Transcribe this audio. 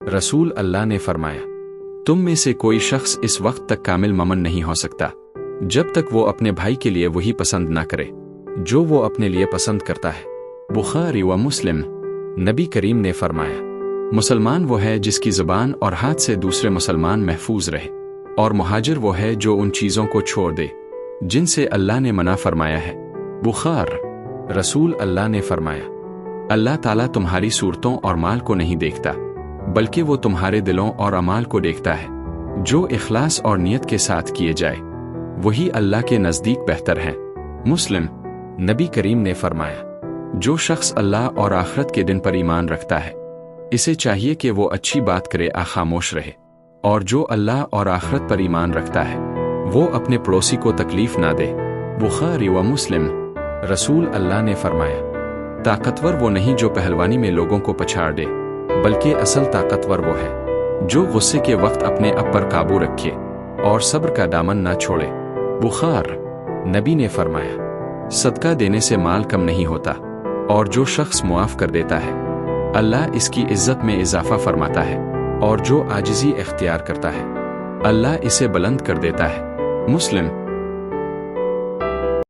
रसूल अल्लाह ने फरमाया, तुम में से कोई शख्स इस वक्त तक कामिल ममन नहीं हो सकता जब तक वो अपने भाई के लिए वही पसंद ना करे जो वो अपने लिए पसंद करता है। बुखारी व मुस्लिम। नबी करीम ने फरमाया, मुसलमान वो है जिसकी ज़ुबान और हाथ से दूसरे मुसलमान महफूज रहे, और मुहाजिर वो है जो उन चीज़ों को छोड़ दे जिनसे अल्लाह ने मना फरमाया है। बुखार। रसूल अल्लाह ने फरमाया, अल्लाह ताला तुम्हारी सूरतों और माल को नहीं देखता, बल्कि वो तुम्हारे दिलों और अमाल को देखता है। जो इखलास और नियत के साथ किए जाए वही अल्लाह के नज़दीक बेहतर है। मुस्लिम। नबी करीम ने फरमाया, जो शख्स अल्लाह और आखिरत के दिन पर ईमान रखता है इसे चाहिए कि वो अच्छी बात करे आ खामोश रहे, और जो अल्लाह और आखिरत पर ईमान रखता है वो अपने पड़ोसी को तकलीफ ना दे। बुखारी व मुस्लिम। रसूल अल्लाह ने फरमाया, ताकतवर वो नहीं जो पहलवानी में लोगों को पछाड़ दे, बल्कि असल ताकतवर वो है जो गुस्से के वक्त अपने आप पर काबू रखे और सब्र का दामन ना छोड़े। बुखार। नबी ने फरमाया, सदका देने से माल कम नहीं होता, और जो शख्स मुआफ कर देता है अल्लाह इसकी इज्जत में इजाफा फरमाता है, और जो आजिज़ी इख्तियार करता है अल्लाह इसे बुलंद कर देता है। मुस्लिम।